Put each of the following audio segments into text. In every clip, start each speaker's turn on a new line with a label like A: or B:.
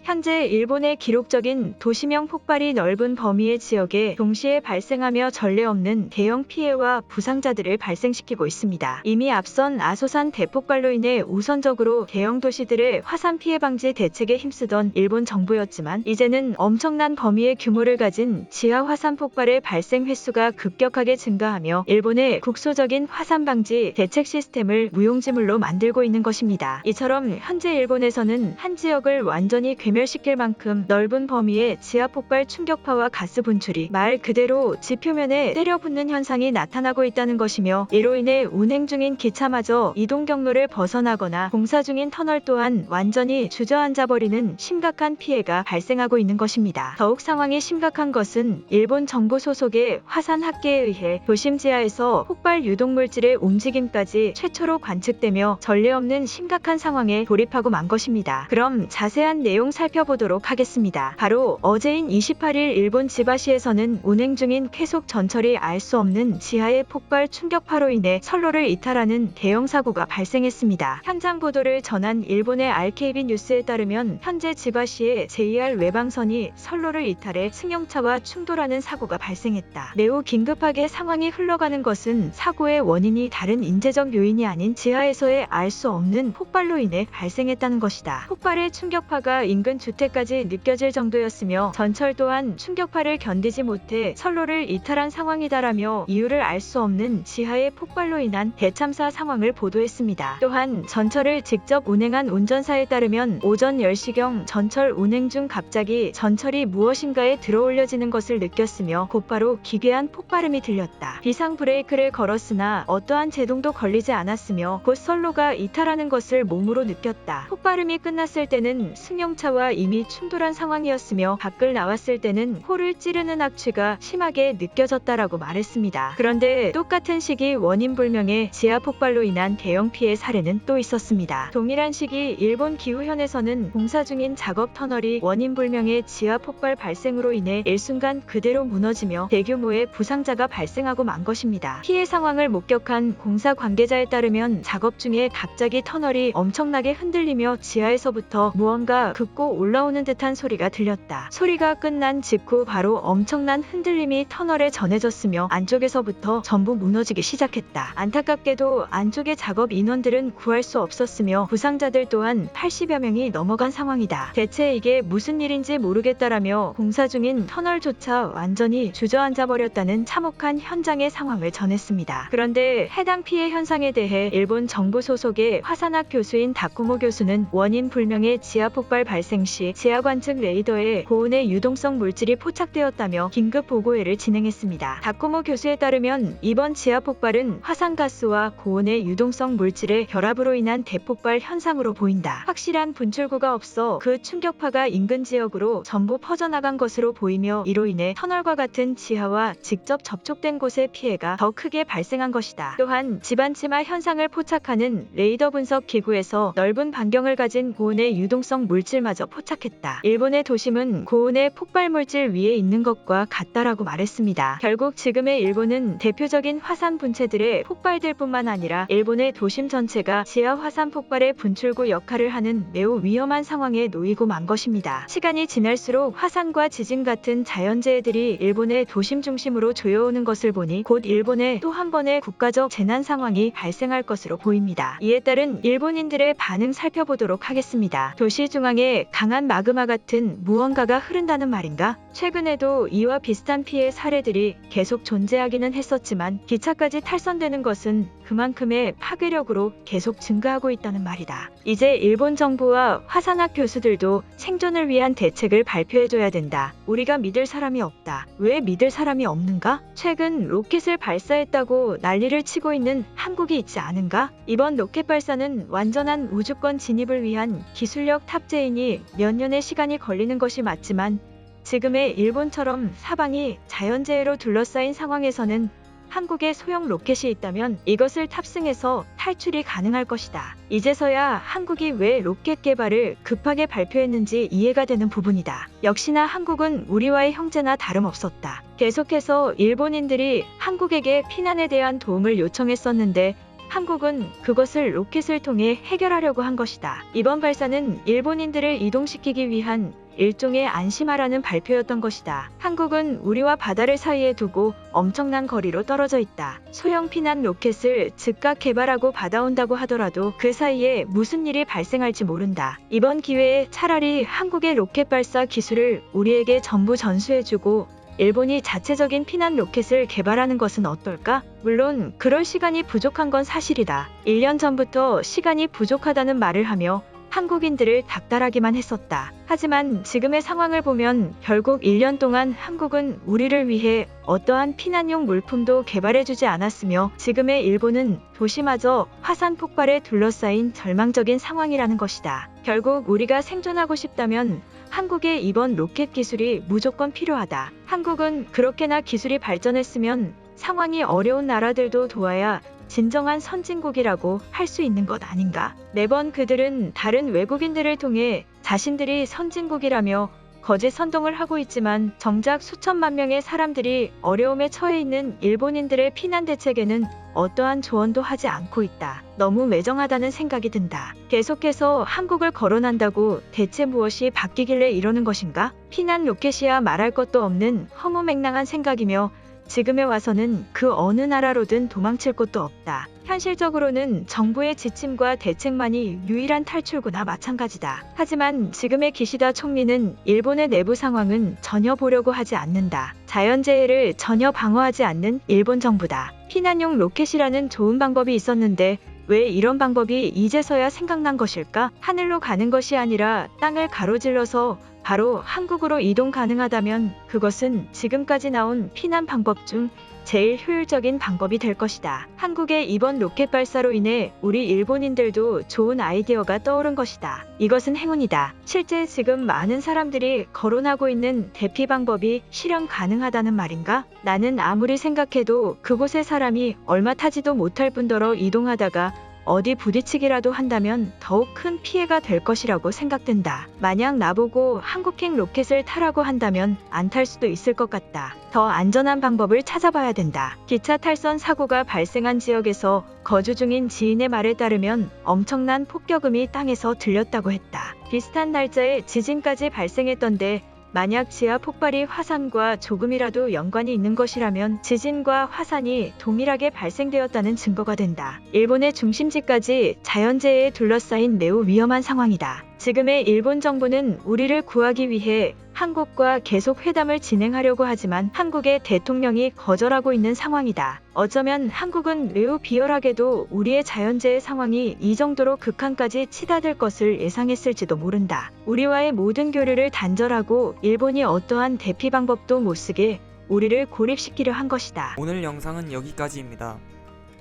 A: 현재 일본의 기록적인 도시명 폭발이 넓은 범위의 지역에 동시에 발생하며 전례 없는 대형 피해와 부상자들을 발생시키고 있습니다. 이미 앞선 아소산 대폭발로 인해 우선적으로 대형 도시들의 화산 피해 방지 대책에 힘쓰던 일본 정부였지만 이제는 엄청난 범위의 규모를 가진 지하 화산 폭발의 발생 횟수가 급격하게 증가하며 일본의 국소적인 화산 방지 대책 시스템을 무용지물로 만들고 있는 것입니다. 이처럼 현재 일본에서는 한 지역을 완전히 괴멸시킬 만큼 넓은 범위의 지하 폭발 충격파와 가스 분출이 말 그대로 지표면에 때려붙는 현상이 나타나고 있다는 것이며, 이로 인해 운행 중인 기차마저 이동 경로를 벗어나거나 공사 중인 터널 또한 완전히 주저앉아 버리는 심각한 피해가 발생하고 있는 것입니다. 더욱 상황이 심각한 것은 일본 정부 소속의 화산학계에 의해 도심 지하에서 폭발 유독물질의 움직임까지 최초로 관측되며 전례 없는 심각한 상황에 돌입하고 만 것입니다. 그럼 자세한 내용 살펴보도록 하겠습니다. 바로 어제인 28일 일본 지바시에서는 운행 중인 쾌속 전철이 알 수 없는 지하의 폭발 충격파로 인해 선로를 이탈하는 대형 사고가 발생했습니다. 현장 보도를 전한 일본의 RKB 뉴스에 따르면 현재 지바시의 JR 외방선이 선로를 이탈해 승용차와 충돌하는 사고가 발생했다. 매우 긴급하게 상황이 흘러가는 것은 사고의 원인이 다른 인재적 요인이 아닌 지하에서의 알 수 없는 폭발로 인해 발생했다는 것이다. 폭발의 충격파가 인근 주택까지 느껴질 정도였으며 전철 또한 충격파를 견디지 못해 선로를 이탈한 상황이다라며 이유를 알 수 없는 지하의 폭발로 인한 대참사 상황을 보도했습니다. 또한 전철을 직접 운행한 운전사에 따르면 오전 10시경 전철 운행 중 갑자기 전철이 무엇인가에 들어올려지는 것을 느꼈으며 곧바로 기괴한 폭발음이 들렸다. 비상 브레이크를 걸었으나 어떠한 제동도 걸리지 않았으며 곧 선로가 이탈하는 것을 몸으로 느꼈다. 폭발음이 끝났을 때는 승용차와 이미 충돌한 상황이었으며 밖을 나왔을 때는 코를 찌르는 악취가 심하게 느껴졌다라고 말했습니다. 그런데 똑같은 시기 원인불명의 지하 폭발로 인한 대형 피해 사례는 또 있었습니다. 동일한 시기 일본 기후현에서는 공사 중인 작업 터널이 원인불명의 지하 폭발 발생으로 인해 일순간 그대로 무너지며 대규모의 부상자가 발생하고 만 것입니다. 피해 상황을 목격한 공사 관계자에 따르면 작업 중에 갑자기 터널이 엄청나게 흔들리며 지하에서부터 무언가 긋고 올라오는 듯한 소리가 들렸다. 소리가 끝난 직후 바로 엄청난 흔들림이 터널에 전해졌으며 안쪽에서부터 전부 무너지기 시작했다. 안타깝게도 안쪽의 작업 인원들은 구할 수 없었으며 부상자들 또한 80여 명이 넘어간 상황이다. 대체 이게 무슨 일인지 모르겠다라며 공사 중인 터널조차 완전히 주저앉아 버렸다는 참혹한 현장의 상황을 전했습니다. 그런데 해당 피해 현상에 대해 일본 정부 소속의 화산학 교수인 다쿠모 교수는 원인 불명의 지하 폭발 발생 시 지하 관측 레이더에 고온의 유동성 물질이 포착되었다며 긴급 보고회를 진행했습니다. 다쿠모 교수에 따르면 이번 지하 폭발은 화산가스와 고온의 유동성 물질의 결합으로 인한 대폭발 현상으로 보인다. 확실한 분출구가 없어 그 충격파가 인근 지역으로 전부 퍼져나간 것으로 보이며 이로 인해 터널과 같은 지하와 직접 접촉된 곳의 피해가 더 크게 발생한 것이다. 또한 집안치마 현상을 포착하는 레이더 분석 기구에서 넓은 반경을 가진 고온의 유동성 물질마저 포착했다. 일본의 도심은 고온의 폭발 물질 위에 있는 것과 같다라고 말했습니다. 결국 지금의 일본은 대표적인 화산 분체들의 폭발될 뿐만 아니라 일본의 도심 전체가 지하 화산 폭발의 분출구 역할을 하는 매우 위험한 상황에 놓이고 만 것입니다. 시간이 지날수록 화산과 지진 같은 자연재해들이 일본의 도심 중심으로 조여오는 것을 보니 곧 일본에 또 한 번의 국가적 재난 상황이 발생할 것으로 보입니다. 이에 따른 일본인들의 반응 살펴보도록 하겠습니다. 도시 중앙에 강한 마그마 같은 무언가가 흐른다는 말인가? 최근에도 이와 비슷한 피해 사례들이 계속 존재하기는 했었지만 기차까지 탈선되는 것은 그만큼의 파괴력으로 계속 증가하고 있다는 말이다. 이제 일본 정부와 화산학 교수들도 생존을 위한 대책을 발표해줘야 된다. 우리가 믿을 사람이 없다. 왜 믿을 사람이 없는가? 최근 로켓을 발사했다고 난리를 치고 있는 한국이 있지 않은가? 이번 로켓 발사는 완전한 우주권 진입을 위한 기술력 탑재이니 몇 년의 시간이 걸리는 것이 맞지만 지금의 일본처럼 사방이 자연재해로 둘러싸인 상황에서는 한국에 소형 로켓이 있다면 이것을 탑승해서 탈출이 가능할 것이다. 이제서야 한국이 왜 로켓 개발을 급하게 발표했는지 이해가 되는 부분이다. 역시나 한국은 우리와의 형제나 다름없었다. 계속해서 일본인들이 한국에게 피난에 대한 도움을 요청했었는데 한국은 그것을 로켓을 통해 해결하려고 한 것이다. 이번 발사는 일본인들을 이동시키기 위한 일종의 안심하라는 발표였던 것이다. 한국은 우리와 바다를 사이에 두고 엄청난 거리로 떨어져 있다. 소형 피난 로켓을 즉각 개발하고 받아온다고 하더라도 그 사이에 무슨 일이 발생할지 모른다. 이번 기회에 차라리 한국의 로켓 발사 기술을 우리에게 전부 전수해주고 일본이 자체적인 피난 로켓을 개발하는 것은 어떨까? 물론 그럴 시간이 부족한 건 사실이다. 1년 전부터 시간이 부족하다는 말을 하며 한국인들을 닥달하기만 했었다. 하지만 지금의 상황을 보면 결국 1년 동안 한국은 우리를 위해 어떠한 피난용 물품도 개발해주지 않았으며 지금의 일본은 도시마저 화산 폭발에 둘러싸인 절망적인 상황이라는 것이다. 결국 우리가 생존하고 싶다면 한국의 이번 로켓 기술이 무조건 필요하다. 한국은 그렇게나 기술이 발전했으면 상황이 어려운 나라들도 도와야 진정한 선진국이라고 할 수 있는 것 아닌가? 매번 그들은 다른 외국인들을 통해 자신들이 선진국이라며 거짓 선동을 하고 있지만 정작 수천만 명의 사람들이 어려움에 처해 있는 일본인들의 피난 대책에는 어떠한 조언도 하지 않고 있다. 너무 매정하다는 생각이 든다. 계속해서 한국을 거론한다고 대체 무엇이 바뀌길래 이러는 것인가? 피난 로켓이야 말할 것도 없는 허무맹랑한 생각이며 지금에 와서는 그 어느 나라로든 도망칠 곳도 없다. 현실적으로는 정부의 지침과 대책만이 유일한 탈출구나 마찬가지다. 하지만 지금의 기시다 총리는 일본의 내부 상황은 전혀 보려고 하지 않는다. 자연재해를 전혀 방어하지 않는 일본 정부다. 피난용 로켓이라는 좋은 방법이 있었는데 왜 이런 방법이 이제서야 생각난 것일까? 하늘로 가는 것이 아니라 땅을 가로질러서 바로 한국으로 이동 가능하다면 그것은 지금까지 나온 피난 방법 중 제일 효율적인 방법이 될 것이다. 한국의 이번 로켓 발사로 인해 우리 일본인들도 좋은 아이디어가 떠오른 것이다. 이것은 행운이다. 실제 지금 많은 사람들이 거론하고 있는 대피 방법이 실현 가능하다는 말인가? 나는 아무리 생각해도 그곳의 사람이 얼마 타지도 못할 뿐더러 이동하다가 어디 부딪히기라도 한다면 더욱 큰 피해가 될 것이라고 생각된다. 만약 나보고 한국행 로켓을 타라고 한다면 안 탈 수도 있을 것 같다. 더 안전한 방법을 찾아봐야 된다. 기차 탈선 사고가 발생한 지역에서 거주 중인 지인의 말에 따르면 엄청난 폭격음이 땅에서 들렸다고 했다. 비슷한 날짜에 지진까지 발생했던데 만약 지하 폭발이 화산과 조금이라도 연관이 있는 것이라면 지진과 화산이 동일하게 발생되었다는 증거가 된다. 일본의 중심지까지 자연재해에 둘러싸인 매우 위험한 상황이다. 지금의 일본 정부는 우리를 구하기 위해 한국과 계속 회담을 진행하려고 하지만 한국의 대통령이 거절하고 있는 상황이다. 어쩌면 한국은 매우 비열하게도 우리의 자연재해 상황이 이 정도로 극한까지 치닫을 것을 예상했을지도 모른다. 우리와의 모든 교류를 단절하고 일본이 어떠한 대피 방법도 못 쓰게 우리를 고립시키려 한 것이다.
B: 오늘 영상은 여기까지입니다.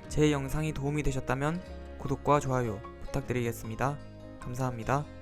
B: 제 영상이 도움이 되셨다면 구독과 좋아요 부탁드리겠습니다. 감사합니다.